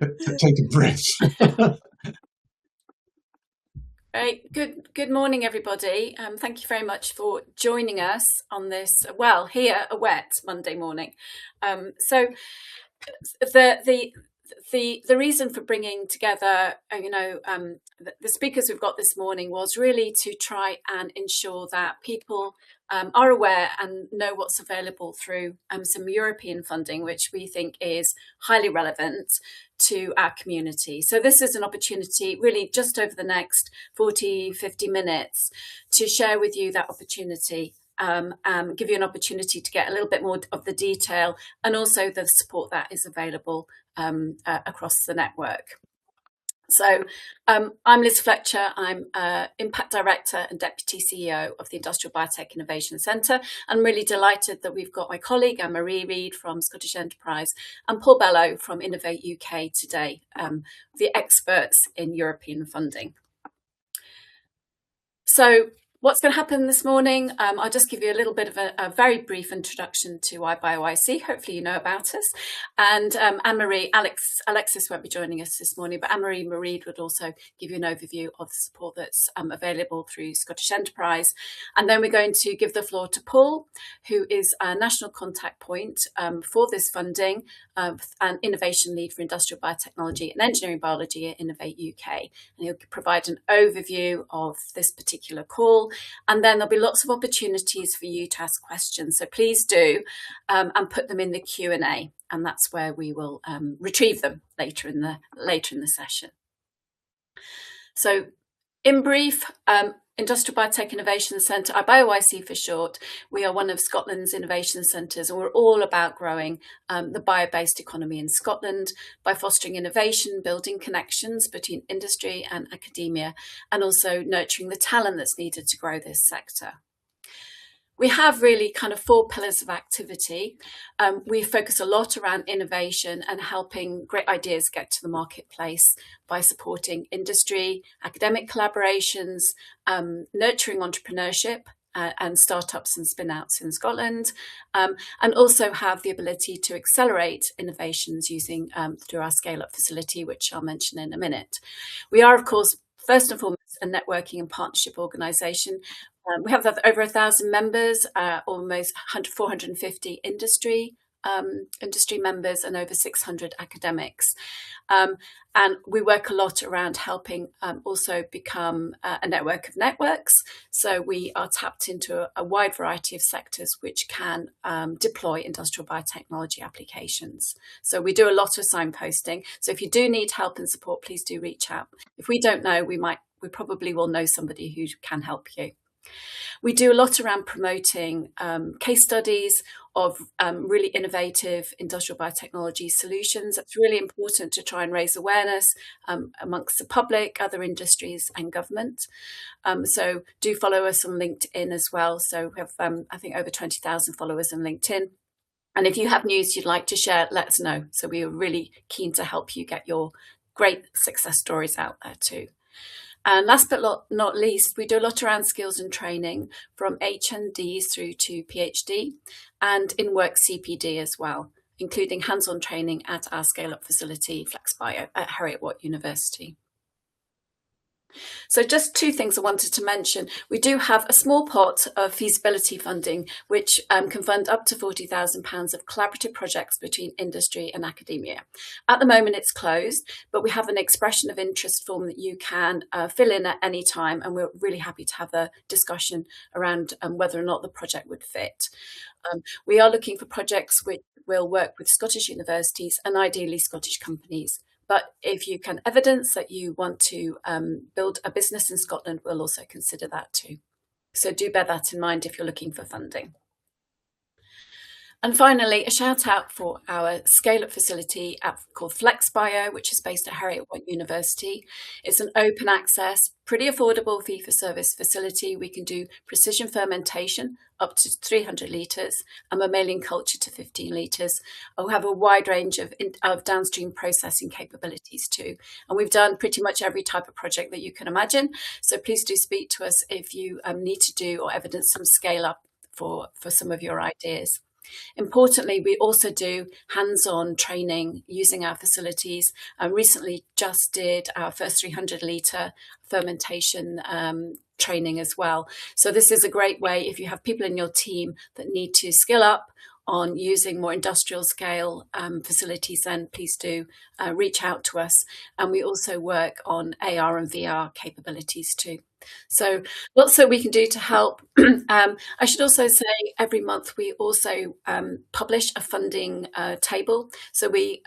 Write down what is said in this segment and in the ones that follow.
take a breath. Great. Good morning, everybody. Thank you very much for joining us on this, well, here, a wet Monday morning. So the reason for bringing together, the speakers we've got this morning was really to try and ensure that people are aware and know what's available through some European funding, which we think is highly relevant to our community. So this is an opportunity really just over the next 40-50 minutes to share with you that opportunity, give you an opportunity to get a little bit more of the detail and also the support that is available across the network. So I'm Liz Fletcher. I'm Impact Director and Deputy CEO of the Industrial Biotech Innovation Centre. I'm really delighted that we've got my colleague Anne-Marie Reid from Scottish Enterprise and Paul Bello from Innovate UK today, the experts in European funding. So what's going to happen this morning? I'll just give you a little bit of a very brief introduction to IBioIC. Hopefully you know about us. And Anne-Marie, Alexis won't be joining us this morning, but Anne-Marie Reid would also give you an overview of the support that's available through Scottish Enterprise. And then we're going to give the floor to Paul, who is a national contact point for this funding, and innovation lead for industrial biotechnology and engineering biology at Innovate UK. And he'll provide an overview of this particular call. And then there'll be lots of opportunities for you to ask questions. So please do, and put them in the Q&A, and that's where we will retrieve them later in the session. So in brief, Industrial Biotech Innovation Centre, IBioIC for short, we are one of Scotland's innovation centres, and we're all about growing the bio-based economy in Scotland by fostering innovation, building connections between industry and academia, and also nurturing the talent that's needed to grow this sector. We have really kind of 4 pillars of activity. We focus a lot around innovation and helping great ideas get to the marketplace by supporting industry, academic collaborations, nurturing entrepreneurship and startups and spin-outs in Scotland, and also have the ability to accelerate innovations using through our scale-up facility, which I'll mention in a minute. We are, of course, first and foremost, a networking and partnership organisation. We have over 1,000 members, almost 450 industry members, and over 600 academics. And we work a lot around helping also become a network of networks. So we are tapped into a wide variety of sectors which can deploy industrial biotechnology applications. So we do a lot of signposting. So if you do need help and support, please do reach out. If we don't know, we probably will know somebody who can help you. We do a lot around promoting case studies of really innovative industrial biotechnology solutions. It's really important to try and raise awareness amongst the public, other industries and government. So do follow us on LinkedIn as well. So we have, I think, over 20,000 followers on LinkedIn. And if you have news you'd like to share, let us know. So we are really keen to help you get your great success stories out there too. And last but not least, we do a lot around skills and training from HNDs through to PhD and in-work CPD as well, including hands-on training at our scale-up facility, FlexBio, at Heriot-Watt University. So just 2 things I wanted to mention. We do have a small pot of feasibility funding, which can fund up to £40,000 of collaborative projects between industry and academia. At the moment, it's closed, but we have an expression of interest form that you can fill in at any time, and we're really happy to have a discussion around whether or not the project would fit. We are looking for projects which will work with Scottish universities and ideally Scottish companies. But if you can evidence that you want to build a business in Scotland, we'll also consider that too. So do bear that in mind if you're looking for funding. And finally, a shout out for our scale-up facility called FlexBio, which is based at Heriot-Watt University. It's an open access, pretty affordable fee-for-service facility. We can do precision fermentation up to 300 litres and mammalian culture to 15 litres. We have a wide range of downstream processing capabilities too. And we've done pretty much every type of project that you can imagine. So please do speak to us if you need to do or evidence some scale-up for some of your ideas. Importantly, we also do hands-on training using our facilities. Recently just did our first 300 litre fermentation training as well. So this is a great way if you have people in your team that need to skill up on using more industrial scale facilities, then please do reach out to us. And we also work on AR and VR capabilities too. So lots that we can do to help. I should also say every month we also publish a funding table. So we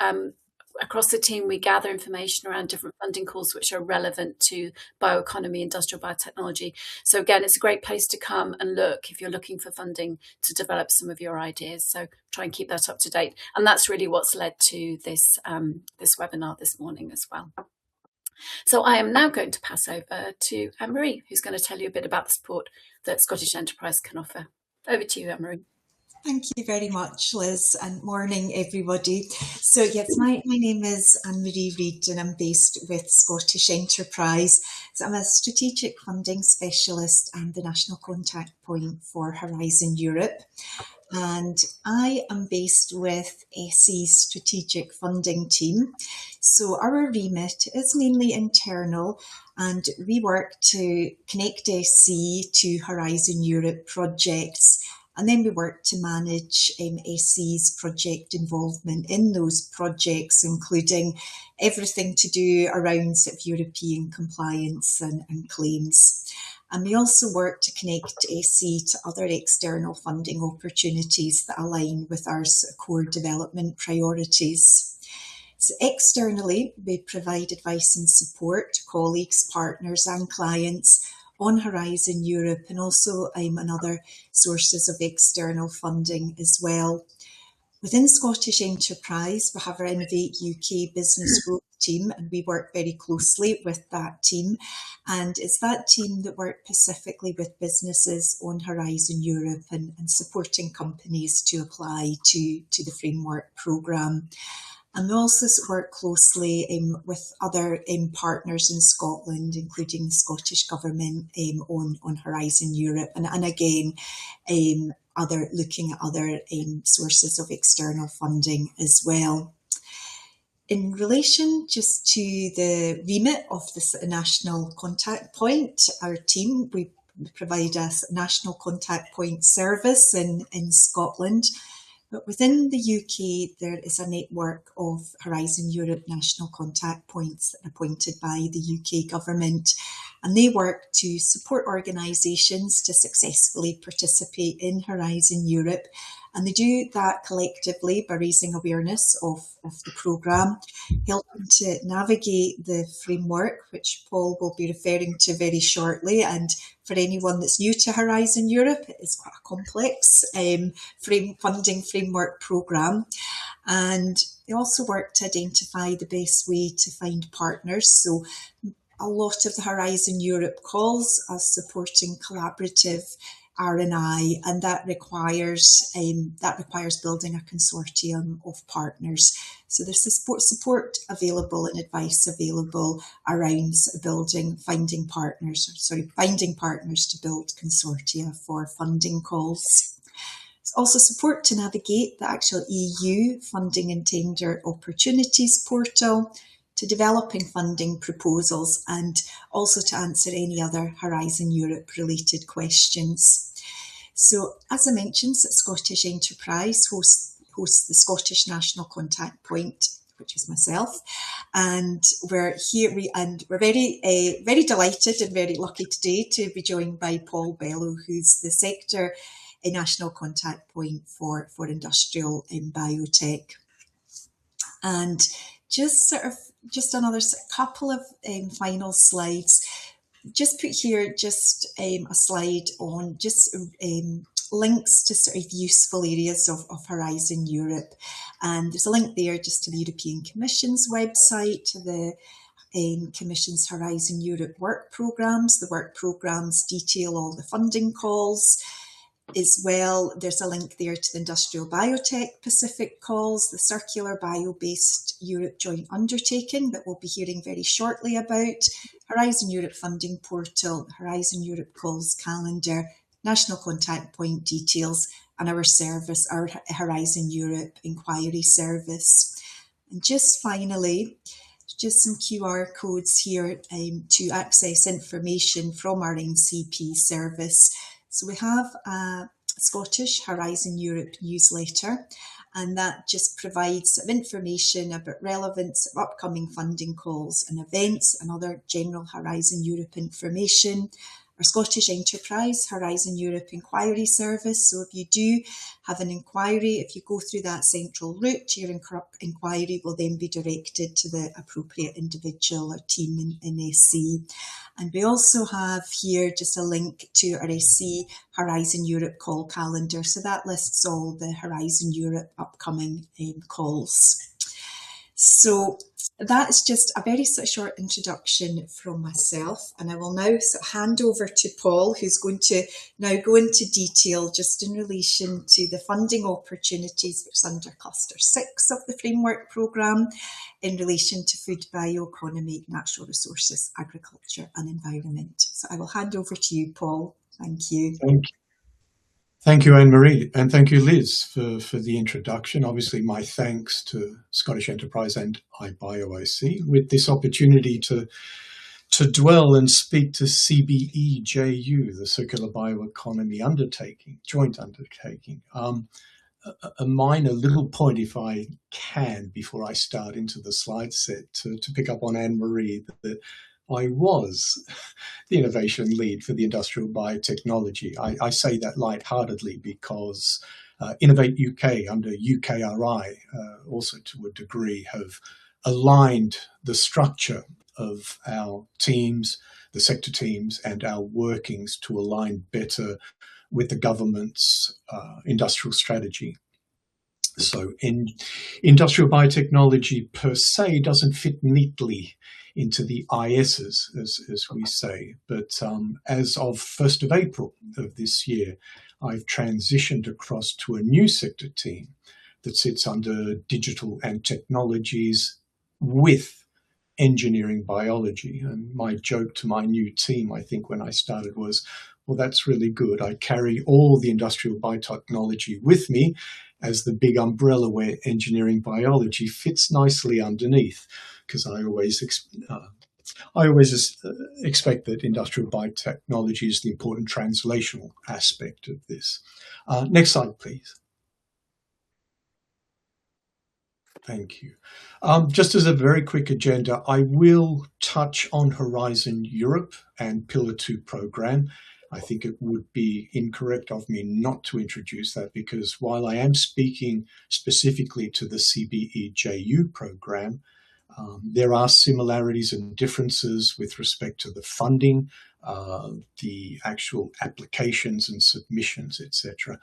across the team, we gather information around different funding calls which are relevant to bioeconomy, industrial biotechnology. So again, it's a great place to come and look if you're looking for funding to develop some of your ideas. So try and keep that up to date. And that's really what's led to this, this webinar this morning as well. So I am now going to pass over to Anne-Marie, who's going to tell you a bit about the support that Scottish Enterprise can offer. Over to you, Anne-Marie. Thank you very much, Liz, and morning, everybody. So yes, my name is Anne-Marie Reid and I'm based with Scottish Enterprise. So I'm a strategic funding specialist and the national contact point for Horizon Europe. And I am based with SE's strategic funding team. So our remit is mainly internal and we work to connect SE to Horizon Europe projects. And then we work to manage SE's project involvement in those projects, including everything to do around sort of European compliance and claims. And we also work to connect SE to other external funding opportunities that align with our core development priorities. So externally, we provide advice and support to colleagues, partners and clients on Horizon Europe and also on other sources of external funding as well. Within Scottish Enterprise, we have our Innovate UK business growth team and we work very closely with that team. And it's that team that work specifically with businesses on Horizon Europe and supporting companies to apply to the framework programme. And we also work closely with other partners in Scotland, including the Scottish Government on Horizon Europe. And again, looking at other sources of external funding as well. In relation just to the remit of the national contact point, our team, we provide a national contact point service in Scotland. But within the UK, there is a network of Horizon Europe national contact points appointed by the UK government, and they work to support organisations to successfully participate in Horizon Europe. And they do that collectively by raising awareness of the programme, helping to navigate the framework, which Paul will be referring to very shortly. And for anyone that's new to Horizon Europe, it is quite a complex funding framework programme. And they also work to identify the best way to find partners. So a lot of the Horizon Europe calls us supporting collaborative R&I, and that requires building a consortium of partners. So there's support available and advice available around finding partners to build consortia for funding calls. There's also support to navigate the actual EU funding and tender opportunities portal, to developing funding proposals, and also to answer any other Horizon Europe related questions. So as I mentioned, Scottish Enterprise hosts the Scottish National Contact Point, which is myself, and we're very delighted and very lucky today to be joined by Paul Bellow, who's the sector national contact point for industrial biotech. And just another couple of final slides. Just put here a slide on links to sort of useful areas of Horizon Europe. And there's a link there just to the European Commission's website, to the Commission's Horizon Europe work programmes. The work programmes detail all the funding calls. As well, there's a link there to the Industrial Biotech Pacific calls, the Circular Bio-based Europe Joint Undertaking that we'll be hearing very shortly about, Horizon Europe Funding Portal, Horizon Europe Calls Calendar, National Contact Point details, and our service, our Horizon Europe Inquiry Service. And just finally, just some QR codes here to access information from our NCP service. So we have a Scottish Horizon Europe newsletter, and that just provides information about relevance of upcoming funding calls and events and other general Horizon Europe information. Our Scottish Enterprise Horizon Europe Inquiry Service. So if you do have an inquiry, if you go through that central route, your inquiry will then be directed to the appropriate individual or team in SC. And we also have here just a link to our SC Horizon Europe call calendar. So that lists all the Horizon Europe upcoming calls. So that's just a very short introduction from myself, and I will now hand over to Paul, who's going to now go into detail just in relation to the funding opportunities which is under Cluster 6 of the Framework Programme in relation to food, bioeconomy, natural resources, agriculture and environment. So I will hand over to you, Paul. Thank you. Thank you, Anne-Marie, and thank you, Liz, for the introduction. Obviously, my thanks to Scottish Enterprise and IBioIC with this opportunity to dwell and speak to CBE-JU, the Circular Bioeconomy Undertaking, joint undertaking. A minor little point, if I can, before I start into the slide set, to pick up on Anne-Marie, that I was the innovation lead for the industrial biotechnology. I say that lightheartedly because Innovate UK under UKRI also to a degree have aligned the structure of our teams, the sector teams, and our workings to align better with the government's industrial strategy. So industrial biotechnology per se doesn't fit neatly into the ISs, as we say. But as of 1st of April of this year, I've transitioned across to a new sector team that sits under digital and technologies with engineering biology. And my joke to my new team, I think, when I started was, well, that's really good. I carry all the industrial biotechnology with me as the big umbrella where engineering biology fits nicely underneath, because I always expect that industrial biotechnology is the important translational aspect of this. Next slide, please. Thank you. Just as a very quick agenda, I will touch on Horizon Europe and Pillar 2 program. I think it would be incorrect of me not to introduce that, because while I am speaking specifically to the CBE-JU program, there are similarities and differences with respect to the funding, the actual applications and submissions, etc.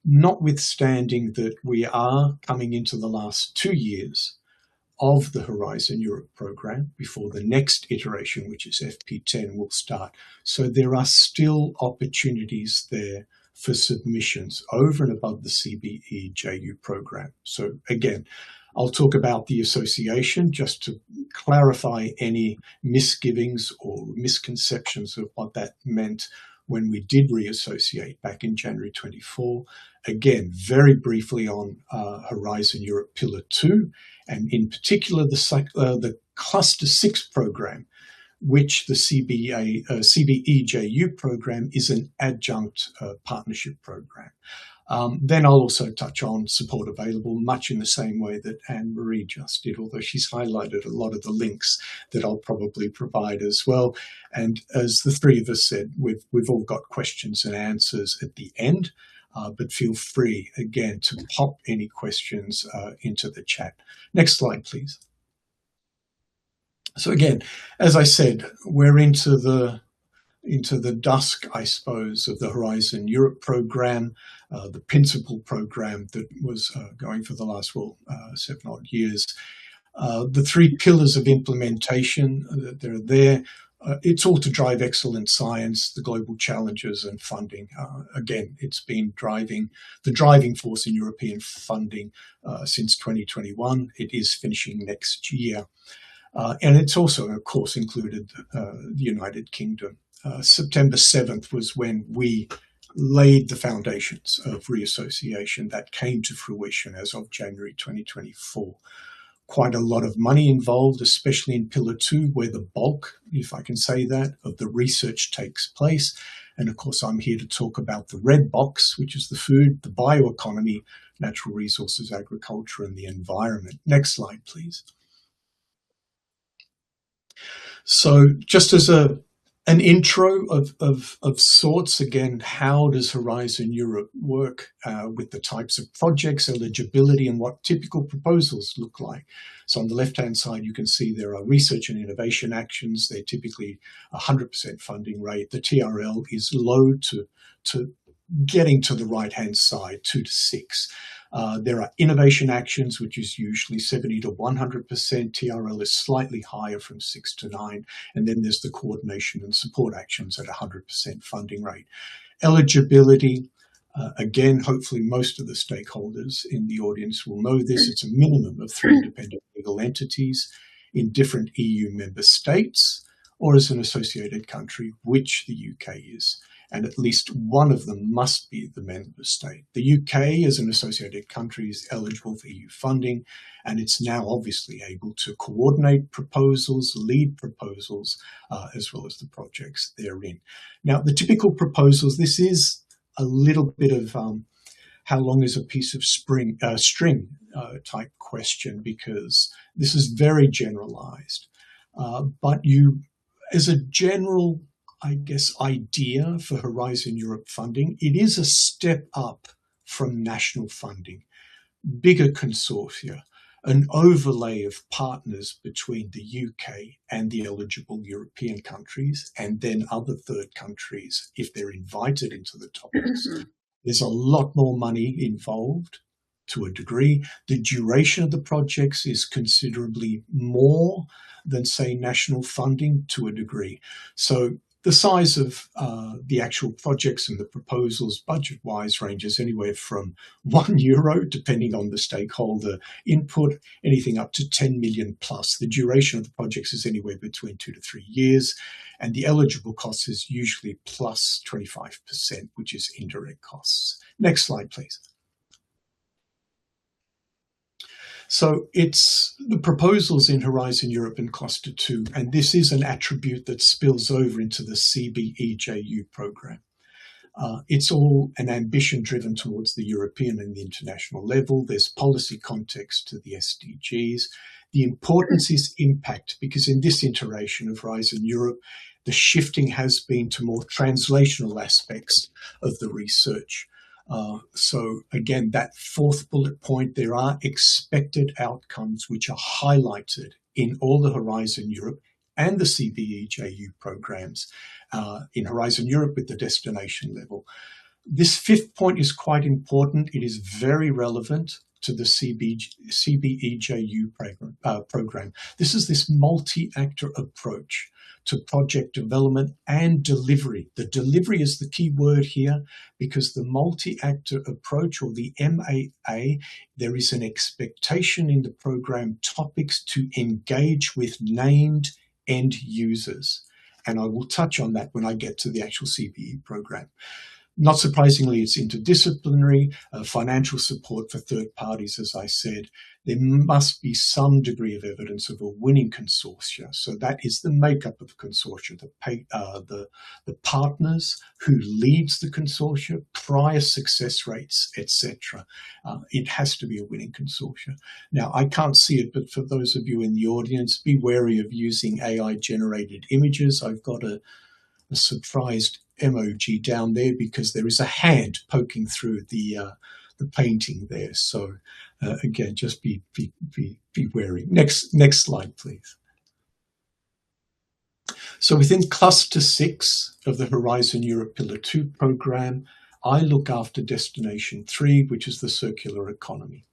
Notwithstanding that we are coming into the last 2 years of the Horizon Europe program before the next iteration, which is FP10, will start. So there are still opportunities there for submissions over and above the CBE-JU program. So again, I'll talk about the association just to clarify any misgivings or misconceptions of what that meant when we did reassociate back in January 24. Again, very briefly on Horizon Europe Pillar 2, and in particular the Cluster 6 program, which the CBE-JU program is an adjunct partnership program. Then I'll also touch on support available, much in the same way that Anne-Marie just did, although she's highlighted a lot of the links that I'll probably provide as well. And as the three of us said, we've all got questions and answers at the end, but feel free, again, to pop any questions into the chat. Next slide, please. So again, as I said, we're into the dusk, I suppose, of the Horizon Europe program, the principal program that was going for the last 7 odd years. The 3 pillars of implementation, they're there. It's all to drive excellent science, the global challenges and funding. Again, it's been the driving force in European funding since 2021. It is finishing next year. And it's also, of course, included the United Kingdom. September 7th was when we laid the foundations of reassociation that came to fruition as of January 2024. Quite a lot of money involved, especially in Pillar 2, where the bulk, if I can say that, of the research takes place. And of course, I'm here to talk about the red box, which is the food, the bioeconomy, natural resources, agriculture, and the environment. Next slide, please. So just as an intro of sorts, again, how does Horizon Europe work with the types of projects, eligibility, and what typical proposals look like? So on the left-hand side, you can see there are research and innovation actions. They're typically 100% funding rate. The TRL is low to getting to the right-hand side, 2 to 6. There are innovation actions, which is usually 70 to 100%. TRL is slightly higher from 6 to 9. And then there's the coordination and support actions at 100% funding rate. Eligibility, again, hopefully most of the stakeholders in the audience will know this. It's a minimum of 3 independent legal entities in different EU member states or as an associated country, which the UK is. And at least one of them must be the member state. The UK, as an associated country, is eligible for EU funding, and it's now obviously able to coordinate proposals, lead proposals, as well as the projects therein. Now, the typical proposals, this is a little bit of how long is a piece of string type question, because this is very generalized. But you, as a general idea for Horizon Europe funding, it is a step up from national funding, bigger consortia, an overlay of partners between the UK and the eligible European countries, and then other third countries if they're invited into the topics. There's a lot more money involved to a degree. The duration of the projects is considerably more than, say, national funding to a degree. So the size of the actual projects and the proposals budget-wise ranges anywhere from €1, depending on the stakeholder input, anything up to 10 million plus. The duration of the projects is anywhere between 2 to 3 years, and the eligible cost is usually plus 25%, which is indirect costs. Next slide, please. So it's the proposals in Horizon Europe and Cluster 2, and this is an attribute that spills over into the CBE-JU program. It's all an ambition driven towards the European and the international level. There's policy context to the SDGs. The importance is impact, because in this iteration of Horizon Europe, the shifting has been to more translational aspects of the research. So again, that fourth bullet point, there are expected outcomes which are highlighted in all the Horizon Europe and the CBE-JU programs, in Horizon Europe with the destination level. This fifth point is quite important. It is very relevant to the CBE-JU program. This is this multi-actor approach to project development and delivery. The delivery is the key word here, because the multi-actor approach, or the MAA, there is an expectation in the program topics to engage with named end users. And I will touch on that when I get to the actual CBE program. Not surprisingly, it's interdisciplinary, financial support for third parties, as I said. There must be some degree of evidence of a winning consortia. So that is the makeup of the consortia, the partners, who leads the consortia, prior success rates, etc. It has to be a winning consortia. Now, I can't see it, but for those of you in the audience, be wary of using AI-generated images. I've got a surprised emoji down there because there is a hand poking through the painting there. So again, just be wary. Next slide, please. So within Cluster 6 of the Horizon Europe Pillar 2 program, I look after Destination 3, which is the circular economy.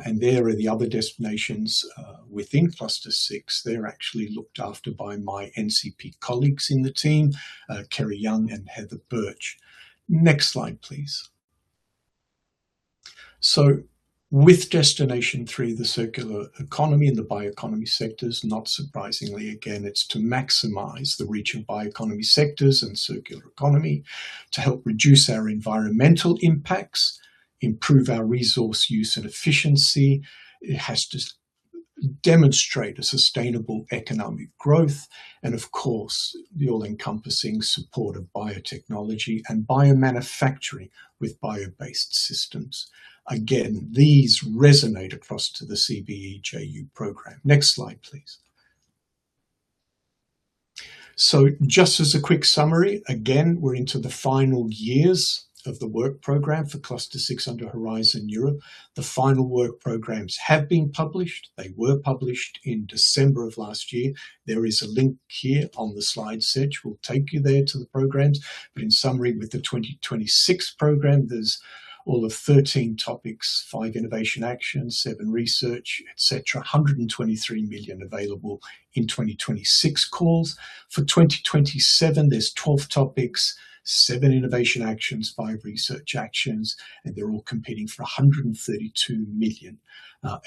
And there are the other destinations within Cluster 6. They're actually looked after by my NCP colleagues in the team, Kerry Young and Heather Birch. Next slide, please. So With Destination 3, the circular economy and the bioeconomy sectors, not surprisingly, again, it's to maximize the reach of bioeconomy sectors and circular economy, to help reduce our environmental impacts, improve our resource use and efficiency. It has to demonstrate a sustainable economic growth, and of course, the all-encompassing support of biotechnology and biomanufacturing with bio-based systems. Again, these resonate across to the CBE-JU program. Next slide, please. So just as a quick summary, again, we're into the final years of the work program for Cluster 6 under Horizon Europe. The final work programs have been published. They were published in December of last year. There is a link here on the slide set. We'll take you there to the programs. But in summary, with the 2026 program, there's all of 13 topics, 5 innovation actions, 7 research, etc. 123 million available in 2026 calls. For 2027, there's 12 topics, 7 innovation actions, 5 research actions, and they're all competing for 132 million.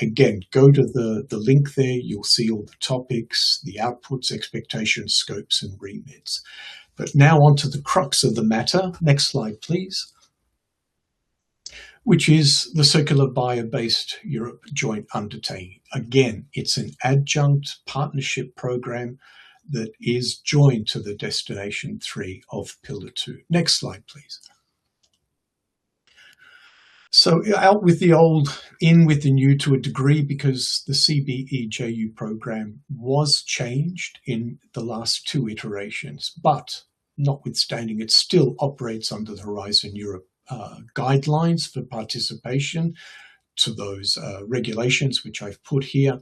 Again, go to the link there. You'll see all the topics, the outputs, expectations, scopes, and remits. But now on to the crux of the matter. Next slide, please. Which is the Circular Bio-based Europe Joint Undertaking. Again, it's an adjunct partnership program that is joined to the Destination 3 of Pillar 2. Next slide, please. So out with the old, in with the new to a degree, because the CBE-JU program was changed in the last 2 iterations, but notwithstanding, it still operates under the Horizon Europe guidelines for participation to those regulations, which I've put here.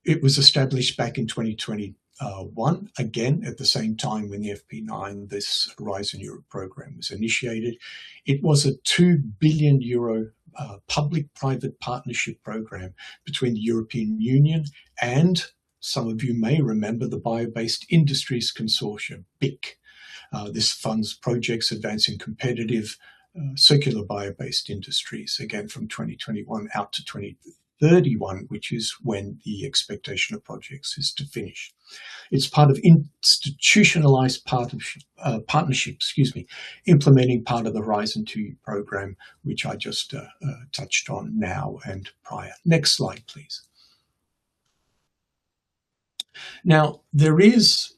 It was established back in 2021, again, at the same time when the FP9, this Horizon Europe program, was initiated. It was a €2 billion public-private partnership program between the European Union and, some of you may remember, the Bio-Based Industries Consortium, BIC. This funds projects advancing competitive circular bio-based industries, again from 2021 out to 2031, which is when the expectation of projects is to finish. It's part of institutionalized partnership, implementing part of the Horizon 2 program, which I just touched on now and prior. Next slide, please. Now, there is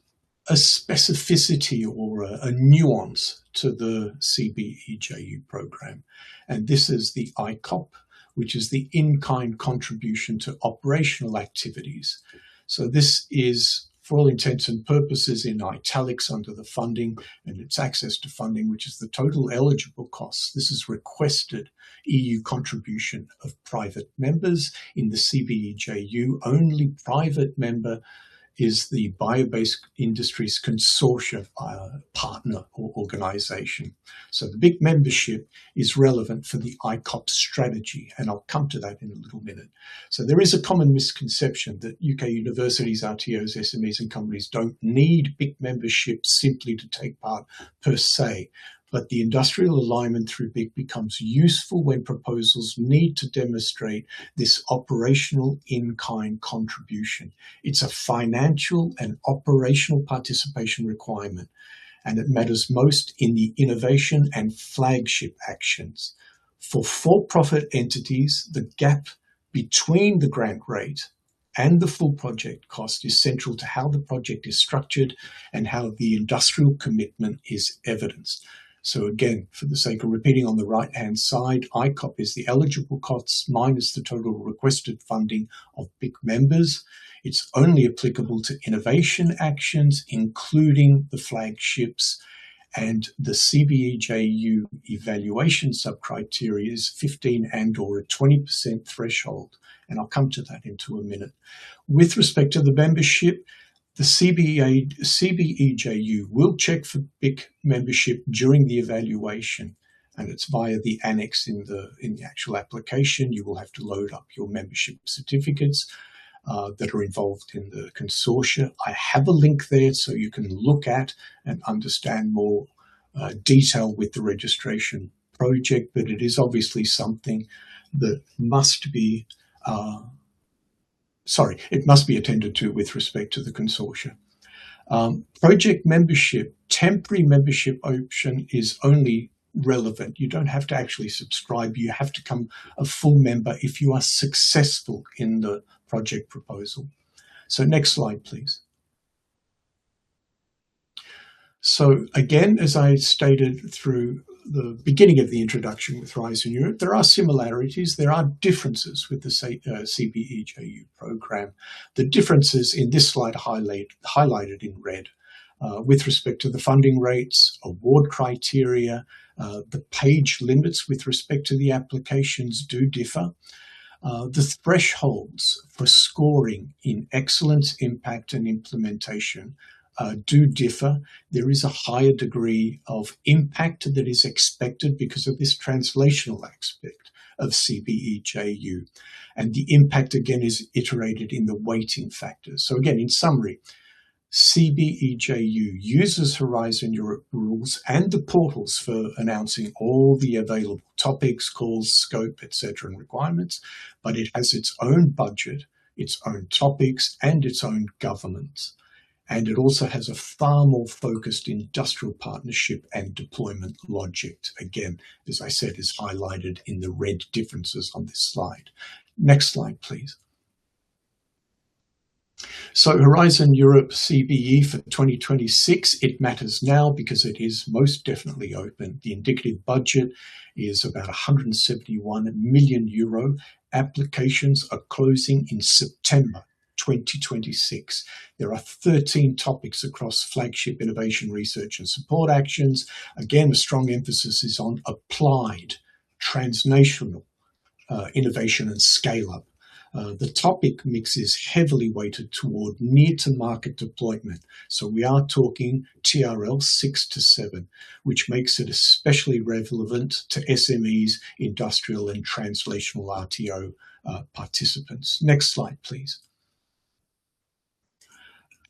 a specificity or a nuance to the CBE-JU program. And this is the ICOP, which is the in-kind contribution to operational activities. So this is, for all intents and purposes, in italics under the funding and its access to funding, which is the total eligible costs. This is requested EU contribution of private members. In the CBE-JU, only private member is the Bio-Based Industries Consortium partner or organisation. So the big membership is relevant for the ICOP strategy, and I'll come to that in a little minute. So there is a common misconception that UK universities, RTOs, SMEs and companies don't need big membership simply to take part per se. But the industrial alignment through BIC becomes useful when proposals need to demonstrate this operational in-kind contribution. It's a financial and operational participation requirement, and it matters most in the innovation and flagship actions. For for-profit entities, the gap between the grant rate and the full project cost is central to how the project is structured and how the industrial commitment is evidenced. So again, for the sake of repeating, on the right-hand side, ICOP is the eligible costs minus the total requested funding of BIC members. It's only applicable to innovation actions, including the flagships, and the CBE-JU evaluation sub-criteria is 15 and or a 20% threshold. And I'll come to that into a minute. With respect to the membership, the CBE-JU will check for BIC membership during the evaluation, and it's via the annex in the actual application. You will have to load up your membership certificates that are involved in the consortia. I have a link there so you can look at and understand more detail with the registration project, but it is obviously something that must be, it must be attended to with respect to the consortia. Project membership, temporary membership option is only relevant. You don't have to actually subscribe. You have to become a full member if you are successful in the project proposal. So next slide, please. So again, as I stated through the beginning of the introduction with Horizon Europe, there are similarities, there are differences with the CBE-JU program. The differences in this slide highlighted in red with respect to the funding rates, award criteria, the page limits with respect to the applications do differ. The thresholds for scoring in excellence, impact and implementation do differ. There is a higher degree of impact that is expected because of this translational aspect of CBE-JU. And the impact again is iterated in the weighting factors. So again, in summary, CBE-JU uses Horizon Europe rules and the portals for announcing all the available topics, calls, scope, etc. and requirements, but it has its own budget, its own topics and its own governance. And it also has a far more focused industrial partnership and deployment logic. Again, as I said, is highlighted in the red differences on this slide. Next slide, please. So Horizon Europe CBE for 2026, it matters now because it is most definitely open. The indicative budget is about 171 million euro. Applications are closing in September 2026. There are 13 topics across flagship innovation, research and support actions. Again, a strong emphasis is on applied, transnational innovation and scale-up. The topic mix is heavily weighted toward near-to-market deployment. So we are talking TRL 6 to 7, which makes it especially relevant to SMEs, industrial and translational RTO participants. Next slide, please.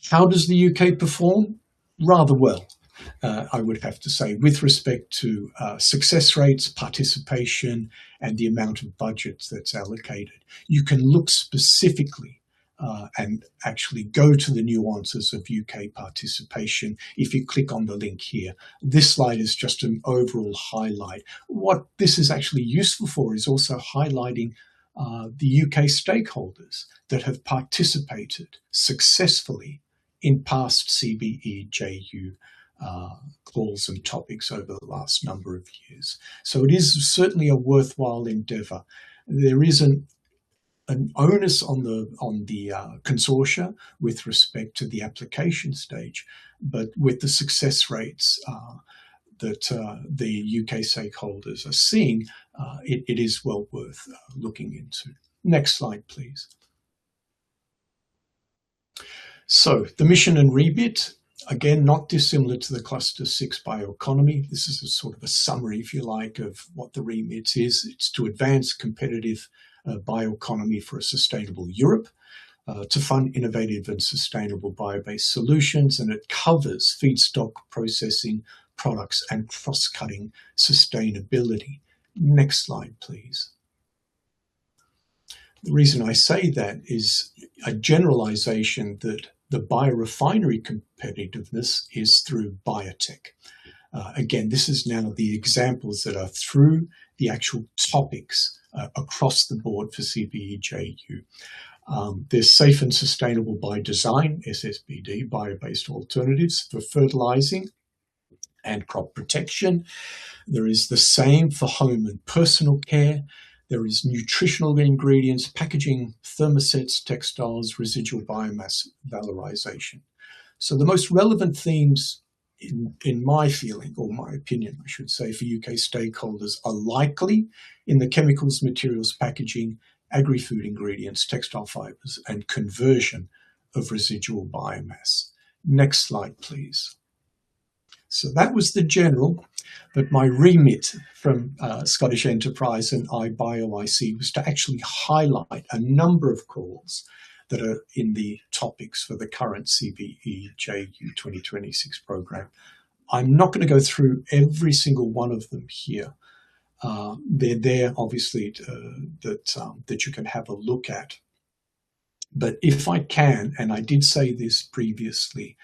How does the UK perform? Rather well, I would have to say, with respect to success rates, participation, and the amount of budgets that's allocated. You can look specifically and actually go to the nuances of UK participation if you click on the link here. This slide is just an overall highlight. What this is actually useful for is also highlighting the UK stakeholders that have participated successfully in past CBE-JU calls and topics over the last number of years. So it is certainly a worthwhile endeavour. There is an onus on the consortia with respect to the application stage, but with the success rates that the UK stakeholders are seeing, it is well worth looking into. Next slide, please. So the mission and remit, again, not dissimilar to the Cluster 6 bioeconomy. This is a sort of a summary, if you like, of what the remit is. It's to advance competitive bioeconomy for a sustainable Europe, to fund innovative and sustainable bio-based solutions, and it covers feedstock processing, products, and cross-cutting sustainability. Next slide, please. The reason I say that is a generalization that the biorefinery competitiveness is through biotech. Again, this is now the examples that are through the actual topics across the board for CBE-JU. There's safe and sustainable by design, SSBD, bio-based alternatives for fertilizing and crop protection. There is the same for home and personal care. There is nutritional ingredients, packaging, thermosets, textiles, residual biomass valorization. So the most relevant themes, in my feeling, or my opinion, I should say, for UK stakeholders are likely in the chemicals, materials, packaging, agri-food ingredients, textile fibers, and conversion of residual biomass. Next slide, please. So that was the general, but my remit from Scottish Enterprise and IBioIC was to actually highlight a number of calls that are in the topics for the current CBE-JU 2026 program. I'm not going to go through every single one of them here, They're there, obviously, that you can have a look at. But if I can, and I did say this previously,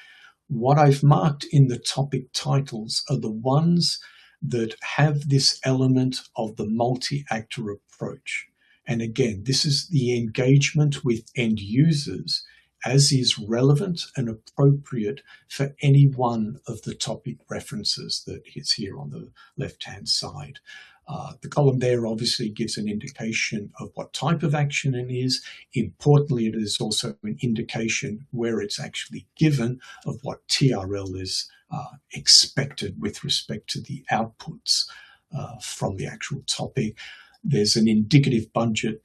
what I've marked in the topic titles are the ones that have this element of the multi-actor approach. And again, this is the engagement with end users as is relevant and appropriate for any one of the topic references that is here on the left-hand side. The column there obviously gives an indication of what type of action it is. Importantly, it is also an indication where it's actually given of what TRL is expected with respect to the outputs from the actual topic. There's an indicative budget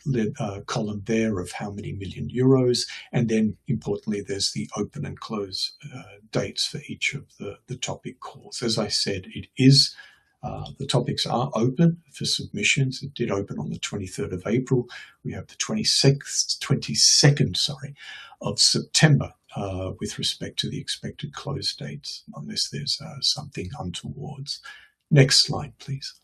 column there of how many million euros. And then importantly, there's the open and close dates for each of the topic calls. As I said, it is the topics are open for submissions. It did open on the 23rd of April. We have the 22nd of September with respect to the expected close dates, unless there's something untowards. Next slide, please.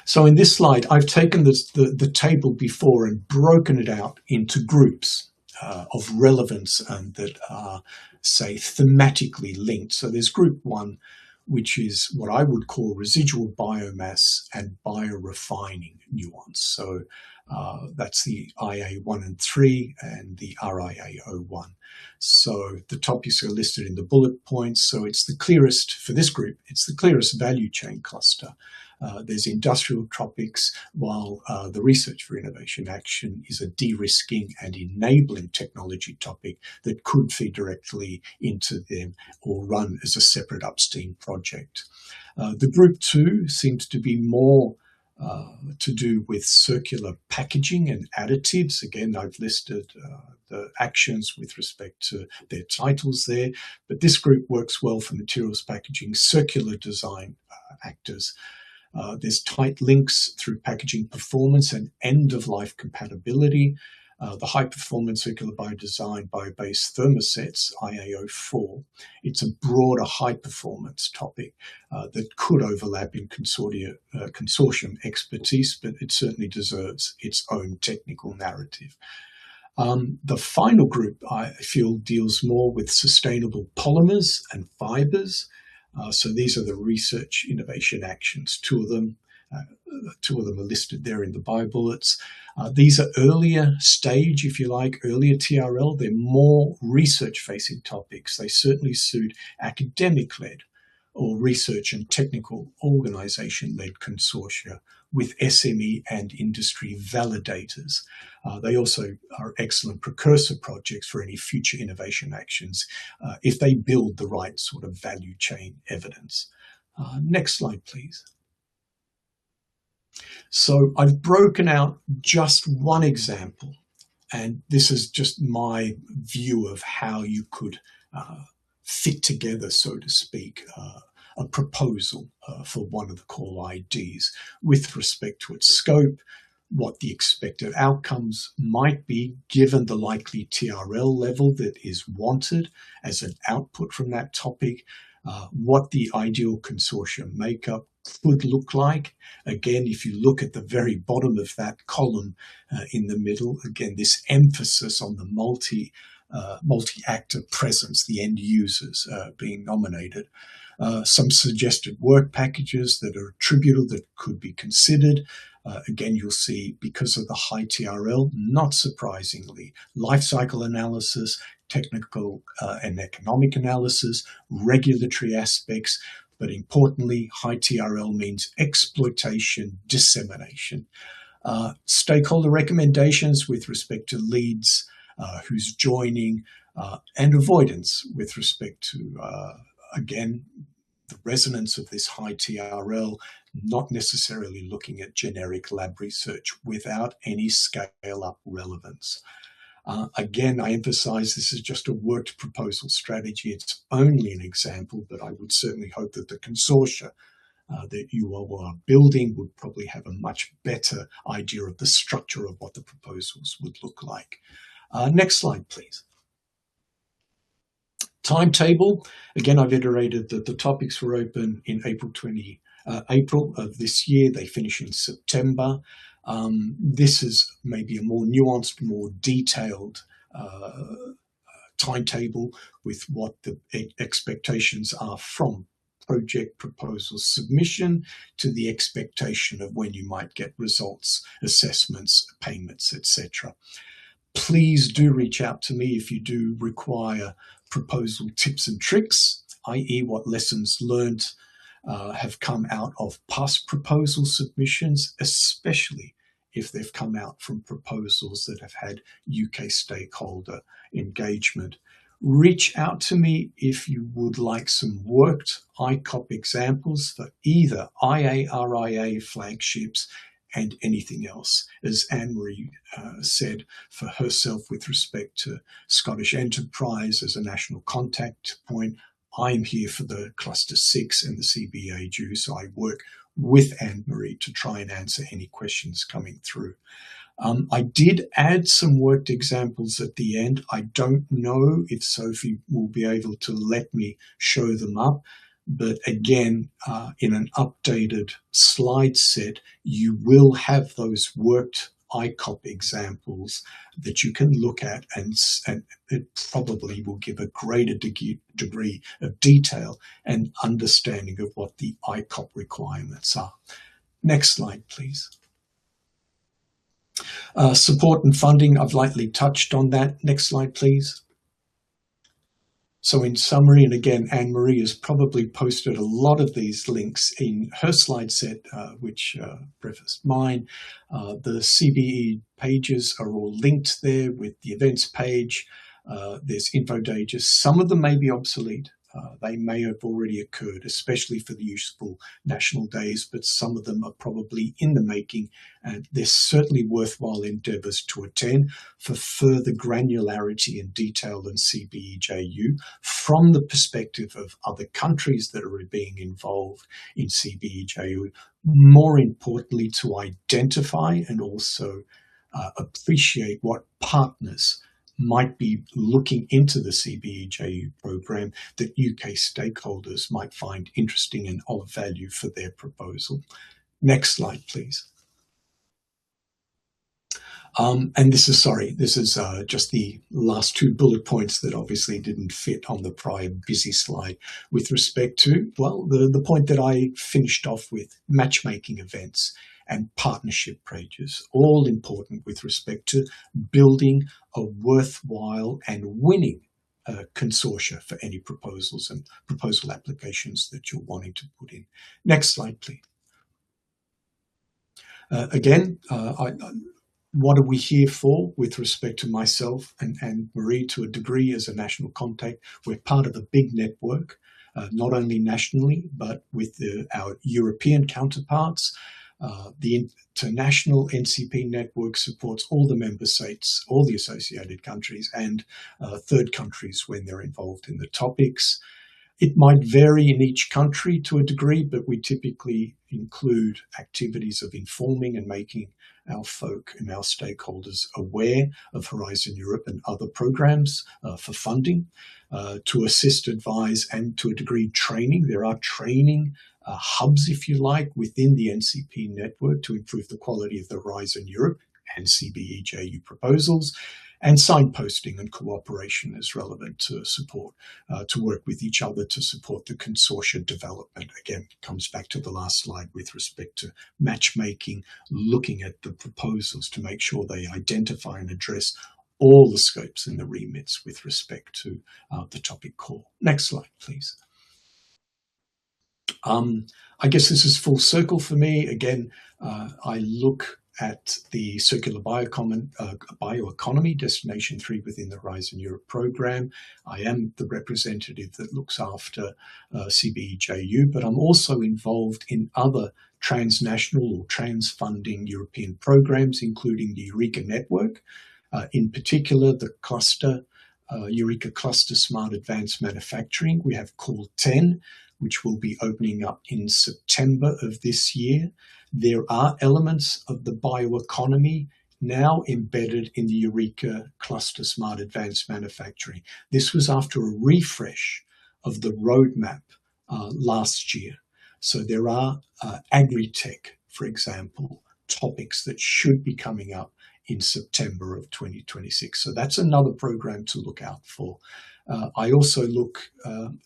So in this slide, I've taken the table before and broken it out into groups of relevance and that are, say, thematically linked. So there's group 1, which is what I would call residual biomass and biorefining nuance. So that's the IA1 and 3 and the RIA01. So the topics are listed in the bullet points. So it's the clearest, for this group, it's the clearest value chain cluster. There's industrial topics, while the research for innovation action is a de-risking and enabling technology topic that could feed directly into them or run as a separate upstream project. The group 2 seems to be more to do with circular packaging and additives. Again, I've listed the actions with respect to their titles there, but this group works well for materials packaging, circular design actors. There's tight links through packaging performance and end-of-life compatibility. The high-performance circular biodesign bio-based thermosets, IA04. It's a broader high-performance topic that could overlap in consortium expertise, but it certainly deserves its own technical narrative. The final group, I feel, deals more with sustainable polymers and fibers. So these are the research innovation actions. Two of them are listed there in the bio bullets. These are earlier stage, if you like, earlier TRL. They're more research-facing topics. They certainly suit academic-led or research and technical organization-led consortia with SME and industry validators. They also are excellent precursor projects for any future innovation actions if they build the right sort of value chain evidence. Next slide, please. So I've broken out just one example, and this is just my view of how you could fit together, so to speak, a proposal for one of the call IDs with respect to its scope, what the expected outcomes might be given the likely TRL level that is wanted as an output from that topic, what the ideal consortium makeup would look like. Again, if you look at the very bottom of that column in the middle, again, this emphasis on the multi-actor presence, the end users being nominated. Some suggested work packages that are attributable that could be considered. Again, you'll see, because of the high TRL, not surprisingly, life cycle analysis, technical and economic analysis, regulatory aspects, but importantly, high TRL means exploitation, dissemination. Stakeholder recommendations with respect to leads, who's joining, and avoidance with respect to, again, the resonance of this high TRL, not necessarily looking at generic lab research without any scale-up relevance. Again, I emphasize this is just a worked proposal strategy. It's only an example, but I would certainly hope that the consortia that you all are building would probably have a much better idea of the structure of what the proposals would look like. Next slide, please. Timetable. Again, I've iterated that the topics were open in April 20 April of this year. They finish in September. This is maybe a more nuanced, more detailed timetable with what the expectations are from project proposal submission to the expectation of when you might get results, assessments, payments, etc. Please do reach out to me if you do require proposal tips and tricks, i.e. what lessons learned have come out of past proposal submissions, especially if they've come out from proposals that have had UK stakeholder engagement. Reach out to me if you would like some worked ICOP examples for either IARIA flagships and anything else, as Anne-Marie said for herself with respect to Scottish Enterprise as a national contact point. I'm here for the Cluster 6 and the CBE-JU, so I work with Anne-Marie to try and answer any questions coming through. I did add some worked examples at the end. I don't know if Sophie will be able to let me show them up, but again, in an updated slide set, you will have those worked ICOP examples that you can look at, and it probably will give a greater degree of detail and understanding of what the ICOP requirements are. Next slide, please. Support and funding, I've lightly touched on that. Next slide, please. So in summary, and again, Anne-Marie has probably posted a lot of these links in her slide set, which prefaced mine. The CBE pages are all linked there with the events page. There's info dages. Some of them may be obsolete. They may have already occurred, especially for the useful national days, but some of them are probably in the making, and they're certainly worthwhile endeavours to attend for further granularity and detail than CBE-JU from the perspective of other countries that are being involved in CBE-JU. More importantly, to identify and also appreciate what partners might be looking into the CBE-JU program that UK stakeholders might find interesting and of value for their proposal. Next slide, please. And this is just the last two bullet points that obviously didn't fit on the prior busy slide with respect to, well, the point that I finished off with, matchmaking events and partnership pages, all important with respect to building a worthwhile and winning consortia for any proposals and proposal applications that you're wanting to put in. Next slide, please. What are we here for with respect to myself and Marie to a degree as a national contact? We're part of a big network, not only nationally, but with our European counterparts. The international NCP network supports all the member states, all the associated countries, and third countries when they're involved in the topics. It might vary in each country to a degree, but we typically include activities of informing and making our folk and our stakeholders aware of Horizon Europe and other programs for funding, to assist, advise, and to a degree training. There are training hubs, if you like, within the NCP network to improve the quality of the Horizon Europe and CBE-JU proposals, and signposting and cooperation is relevant to support, to work with each other to support the consortia development. Again, comes back to the last slide with respect to matchmaking, looking at the proposals to make sure they identify and address all the scopes and the remits with respect to the topic core. Next slide, please. I guess this is full circle for me. Again, I look at the Circular Bioeconomy Destination 3 within the Horizon Europe program. I am the representative that looks after CBE-JU, but I'm also involved in other transnational or trans-funding European programs, including the Eureka Network, in particular the cluster, Eureka Cluster Smart Advanced Manufacturing. We have Call 10, which will be opening up in September of this year. There are elements of the bioeconomy now embedded in the Eureka Cluster Smart Advanced Manufacturing. This was after a refresh of the roadmap last year. So there are agri-tech, for example, topics that should be coming up in September of 2026. So that's another program to look out for. I also look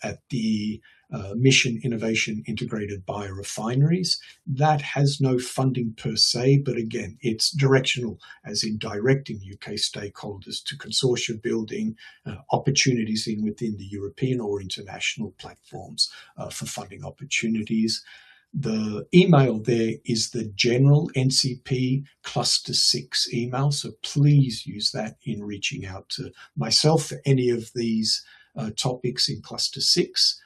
at the Mission Innovation Integrated Biorefineries. That has no funding per se, but again, it's directional, as in directing UK stakeholders to consortia building, opportunities within the European or international platforms for funding opportunities. The email there is the general NCP Cluster 6 email, so please use that in reaching out to myself for any of these topics in Cluster 6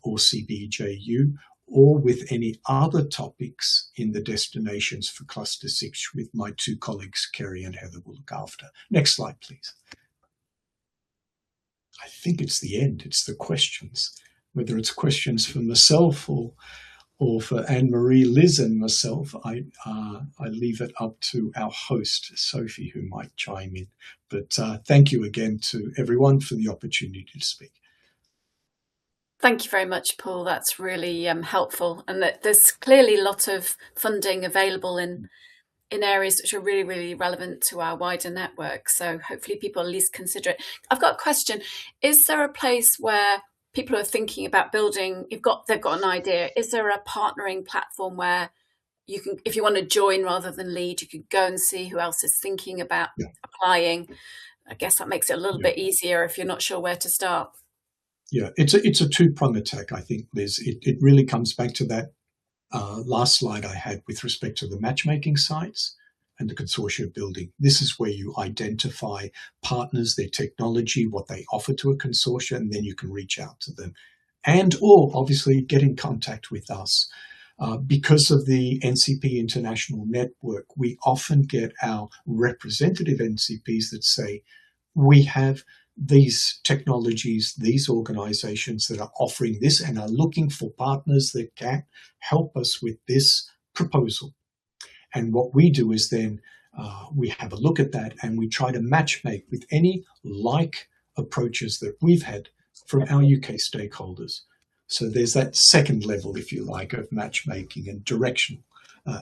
or CBE-JU, or with any other topics in the destinations for Cluster 6 with my two colleagues, Kerry and Heather, will look after. Next slide, please. I think it's the end. It's the questions, whether it's questions for myself or for Anne-Marie, Liz and myself. I leave it up to our host, Sophie, who might chime in. But thank you again to everyone for the opportunity to speak. Thank you very much, Paul. That's really helpful. And that there's clearly a lot of funding available in areas which are really, really relevant to our wider network. So hopefully people at least consider it. I've got a question. Is there a place where people are thinking about building, they've got an idea, is there a partnering platform where you can, if you want to join rather than lead, you can go and see who else is thinking about applying? I guess that makes it a little bit easier if you're not sure where to start. Yeah, it's a two-pronged attack, I think, Liz. It really comes back to that last slide I had with respect to the matchmaking sites and the consortia building. This is where you identify partners, their technology, what they offer to a consortia, and then you can reach out to them. And or obviously get in contact with us. Because of the NCP International Network, we often get our representative NCPs that say, we have these technologies, these organizations that are offering this and are looking for partners that can help us with this proposal. And what we do is then we have a look at that and we try to matchmake with any like approaches that we've had from our UK stakeholders. So there's that second level, if you like, of matchmaking and directional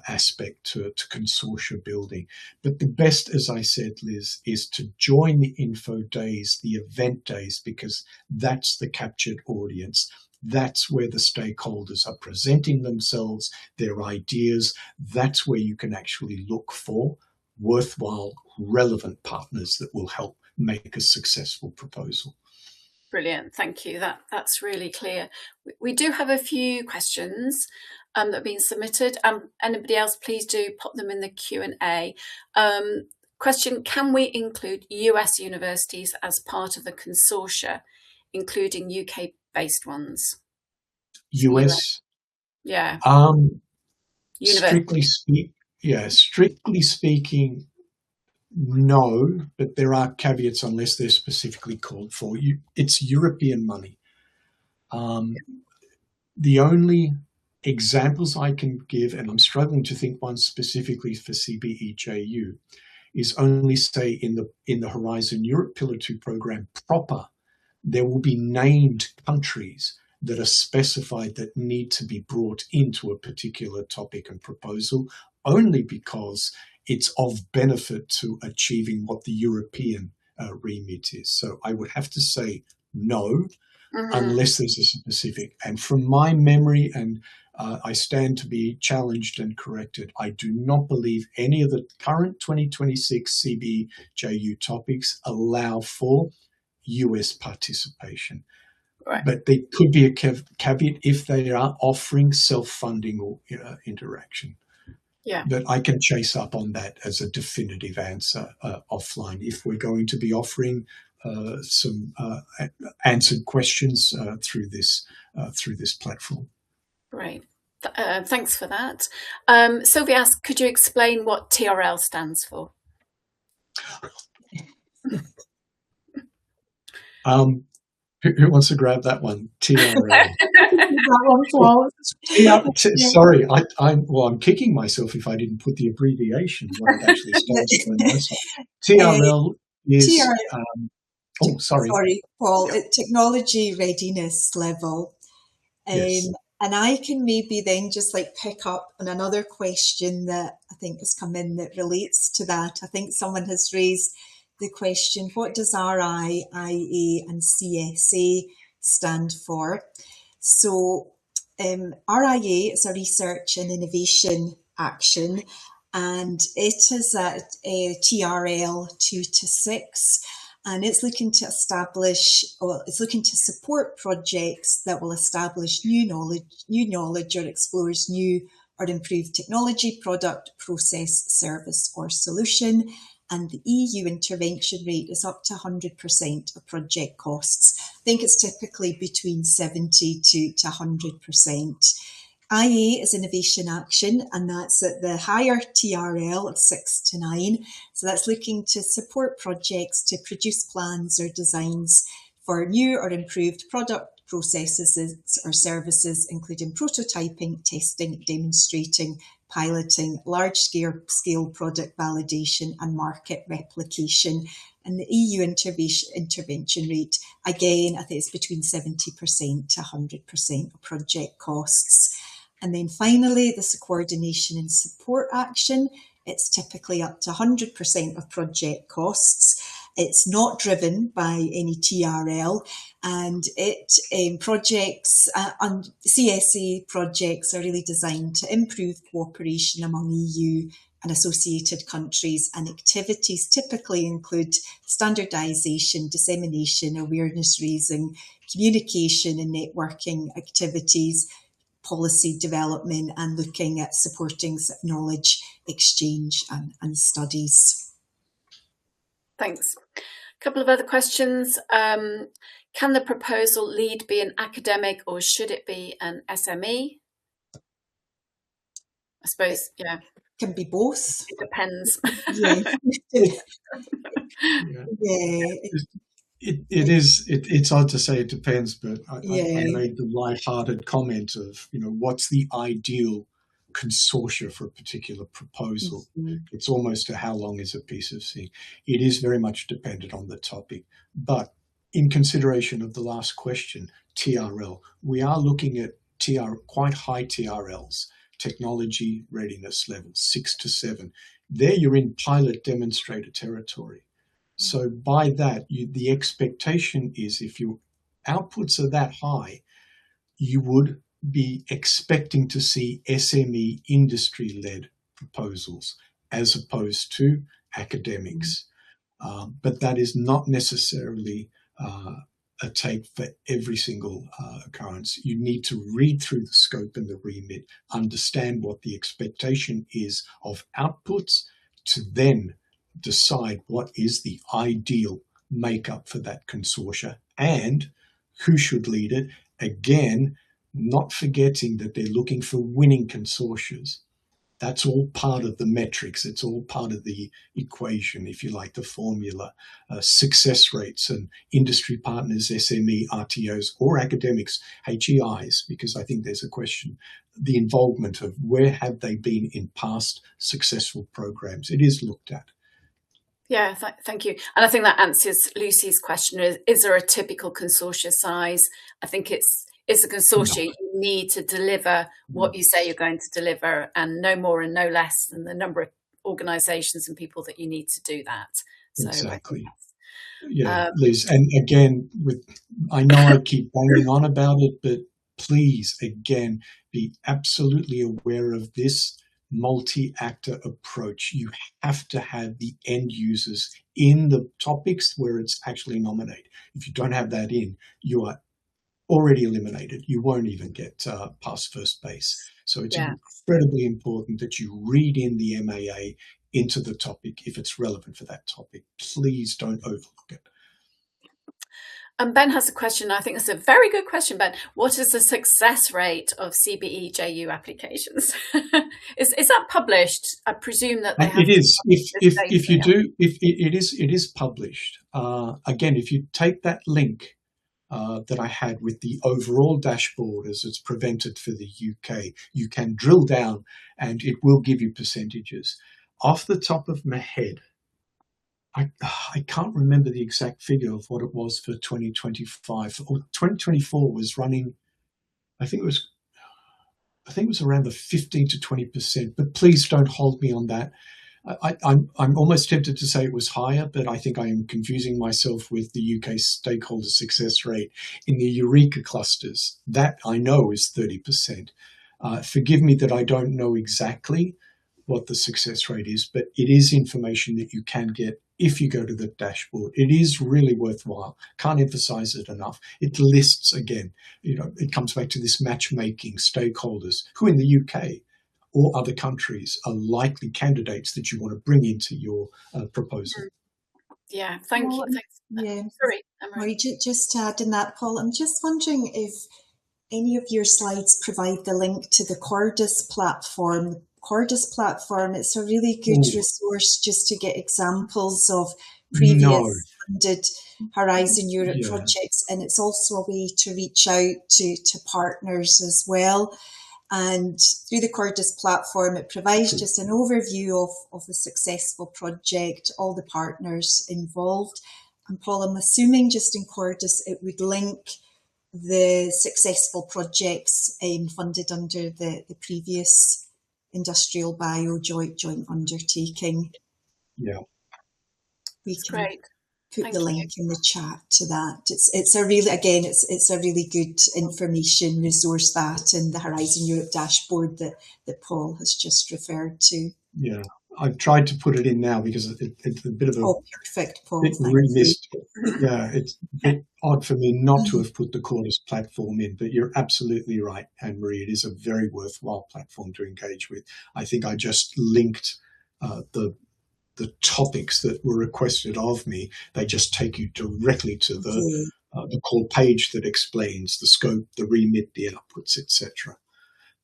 aspect to consortia building. But the best, as I said, Liz, is to join the info days, the event days, because that's the captured audience. That's where the stakeholders are presenting themselves, their ideas. That's where you can actually look for worthwhile, relevant partners that will help make a successful proposal. Brilliant, thank you. That's really clear. We do have a few questions that have been submitted. Anybody else, please do pop them in the Q&A. Question, can we include US universities as part of the consortia, including UK-based ones? US? Yeah. Strictly speaking, no, but there are caveats unless they're specifically called for. It's European money. The only examples I can give, and I'm struggling to think one specifically for CBE-JU, is only say in the Horizon Europe Pillar 2 program proper, there will be named countries that are specified that need to be brought into a particular topic and proposal, only because it's of benefit to achieving what the European remit is. So I would have to say no, unless there's a specific. And from my memory, and I stand to be challenged and corrected, I do not believe any of the current 2026 CBE-JU topics allow for US participation. Right. But there could be a caveat if they are offering self-funding or interaction. Yeah. But I can chase up on that as a definitive answer offline. If we're going to be offering some answered questions through this platform. Great. Thanks for that. Sylvia asked, could you explain what TRL stands for? Who wants to grab that one? TRL. Sorry, I'm kicking myself if I didn't put the abbreviation. What it actually stands for. TRL is. Sorry, Paul. Technology readiness level. Yes. And I can maybe then just like pick up on another question that I think has come in that relates to that. I think someone has raised the question, what does RI, IA and CSA stand for? So RIA is a research and innovation action, and it is at TRL 2 to 6. And it's looking to it's looking to support projects that will establish new knowledge or explores new or improved technology, product, process, service or solution. And the EU intervention rate is up to 100% of project costs. I think it's typically between 70 to 100%. IA is innovation action, and that's at the higher TRL of 6 to 9. So that's looking to support projects to produce plans or designs for new or improved product, processes or services, including prototyping, testing, demonstrating, piloting, large-scale product validation and market replication. And the EU intervention rate, again, I think it's between 70% to 100% of project costs. And then finally, the coordination and support action. It's typically up to 100% of project costs. It's not driven by any TRL, and projects and CSA projects are really designed to improve cooperation among EU and associated countries, and activities typically include standardisation, dissemination, awareness raising, communication and networking activities, policy development, and looking at supporting knowledge exchange and studies. Thanks. A couple of other questions. Can the proposal lead be an academic or should it be an SME? I suppose, yeah. Can be both. It depends. It's odd to say it depends, but I made the light-hearted comment of, what's the ideal consortia for a particular proposal. It's almost a how long is a piece of string. It is very much dependent on the topic. But in consideration of the last question, TRL, we are looking at quite high TRLs, technology readiness level, 6 to 7. There you're in pilot demonstrator territory. So by that, the expectation is if your outputs are that high, you would be expecting to see SME industry-led proposals as opposed to academics. But that is not necessarily a take for every single occurrence. You need to read through the scope and the remit, understand what the expectation is of outputs, to then decide what is the ideal makeup for that consortia and who should lead it. Again, not forgetting that they're looking for winning consortias. That's all part of the metrics. It's all part of the equation, if you like, the formula. Success rates and industry partners, SME, RTOs, or academics, HEIs, because I think there's a question, the involvement of where have they been in past successful programs. It is looked at. Yeah, thank you. And I think that answers Lucy's question. Is there a typical consortia size? I think it's a consortia. No. You need to deliver what you say you're going to deliver, and no more and no less than the number of organisations and people that you need to do that. So, exactly. Liz. And again, I know I keep banging on about it, but please, again, be absolutely aware of this multi-actor approach. You have to have the end users in the topics where it's actually nominated. If you don't have that in, you are already eliminated. You won't even get past first base. So it's incredibly important that you read in the MAA into the topic if it's relevant for that topic. Please don't overlook it. And Ben has a question. I think it's a very good question, Ben. What is the success rate of CBE-JU applications? Is that published? I presume that they have. It is. If you do, if it is published. Again, if you take that link that I had with the overall dashboard as it's presented for the UK, you can drill down and it will give you percentages. Off the top of my head, I can't remember the exact figure of what it was for 2025. Or 2024 was running, I think it was I think it was around the 15 to 20%, but please don't hold me on that. I'm almost tempted to say it was higher, but I think I am confusing myself with the UK stakeholder success rate in the Eureka clusters. That I know is 30%. Forgive me that I don't know exactly what the success rate is, but it is information that you can get if you go to the dashboard. It is really worthwhile. Can't emphasize it enough. It lists again, it comes back to this matchmaking stakeholders who in the UK or other countries are likely candidates that you want to bring into your proposal. Yeah, thank you. Thanks. Yeah. Sorry, Emery. Just to add in that, Paul, I'm just wondering if any of your slides provide the link to the Cordis platform. The Cordis platform, it's a really good resource just to get examples of previous funded Horizon Europe projects, and it's also a way to reach out to partners as well. And through the Cordis platform, it provides just an overview of the successful project, all the partners involved. And Paul, I'm assuming just in Cordis, it would link the successful projects funded under the previous Industrial Bio joint undertaking. Yeah. We can great. Put Thank the you. link in the chat to that. It's a really, again, it's a really good information resource, that and the Horizon Europe dashboard that Paul has just referred to. Yeah, I've tried to put it in now because it's a bit of a perfect, Paul. bit remissed. Yeah, it's a bit odd for me not to have put the Cordis platform in, but you're absolutely right, Anne-Marie. It is a very worthwhile platform to engage with. I think I just linked the topics that were requested of me. They just take you directly to the core page that explains the scope, the remit, the outputs, etc.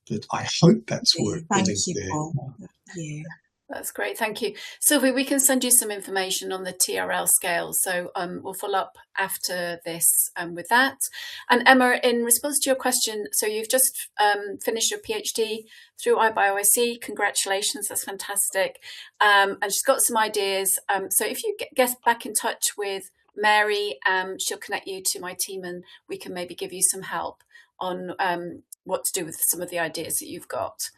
But I hope that's worked. Thank you, Paul. Yeah. That's great, thank you. Sylvie, we can send you some information on the TRL scale, so we'll follow up after this with that. And Emma, in response to your question, so you've just finished your PhD through IBioIC, congratulations, that's fantastic. And she's got some ideas, so if you get back in touch with Mary, she'll connect you to my team and we can maybe give you some help on what to do with some of the ideas that you've got.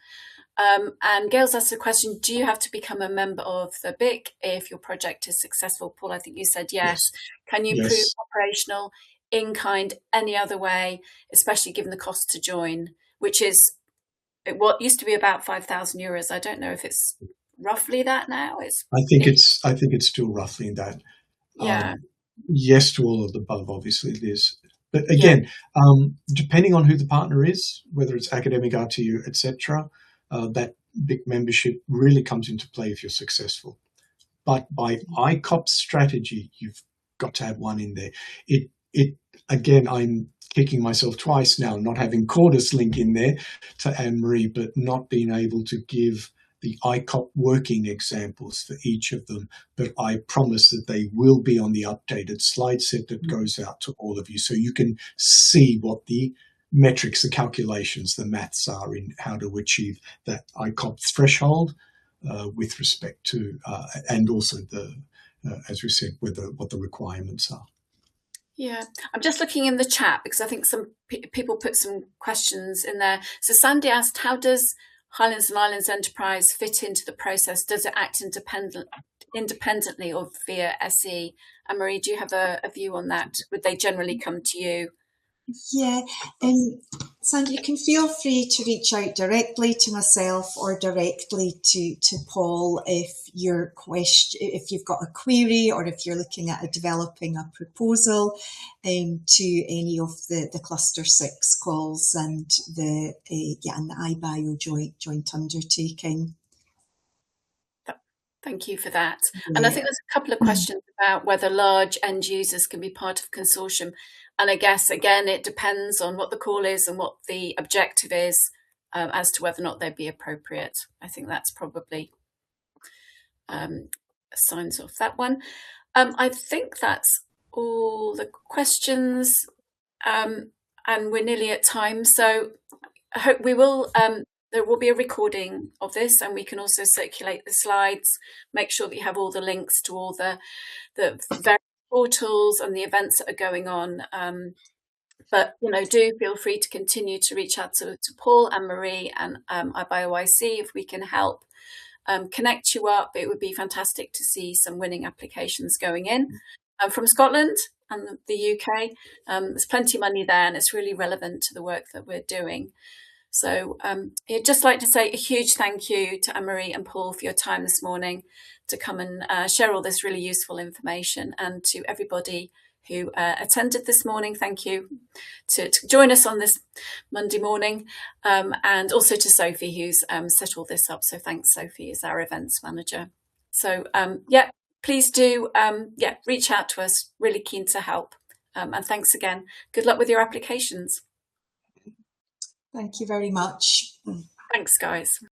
And Gail's asked a question, do you have to become a member of the BIC if your project is successful? Paul, I think you said yes. Can you prove operational in kind any other way, especially given the cost to join, which is what used to be about €5,000. I don't know if it's roughly that now. I think it's still roughly that. Yeah. Yes to all of the above, obviously, Liz. But again, depending on who the partner is, whether it's academic, RTU, etc., that BIC membership really comes into play if you're successful. But by ICOP's strategy, you've got to have one in there. It again, I'm kicking myself twice now, not having Cordis link in there to Anne-Marie, but not being able to give the ICOP working examples for each of them. But I promise that they will be on the updated slide set that goes out to all of you, so you can see what the metrics, the calculations, the maths are in how to achieve that ICOP threshold with respect to, and also the, as we said, what the requirements are. Yeah, I'm just looking in the chat because I think some people put some questions in there. So Sandy asked, how does Highlands and Islands Enterprise fit into the process? Does it act independently or via SE? Anne-Marie, do you have a view on that? Would they generally come to you? Yeah, Sandy, you can feel free to reach out directly to myself or directly to Paul if you've got a query or if you're looking at developing a proposal to any of the Cluster 6 calls and the IBio joint undertaking. Thank you for that. And I think there's a couple of questions about whether large end users can be part of consortium. And I guess, again, it depends on what the call is and what the objective is as to whether or not they'd be appropriate. I think that's probably signs off that one. I think that's all the questions and we're nearly at time. So I hope we will... there will be a recording of this and we can also circulate the slides, make sure that you have all the links to all the various portals and the events that are going on. But, do feel free to continue to reach out to Paul and Marie and IBioIC if we can help connect you up. It would be fantastic to see some winning applications going in from Scotland and the UK. There's plenty of money there, and it's really relevant to the work that we're doing. So I'd just like to say a huge thank you to Anne-Marie and Paul for your time this morning to come and share all this really useful information, and to everybody who attended this morning. Thank you to join us on this Monday morning, and also to Sophie, who's set all this up. So thanks, Sophie, as our events manager. So please do reach out to us. Really keen to help. And thanks again. Good luck with your applications. Thank you very much. Thanks, guys.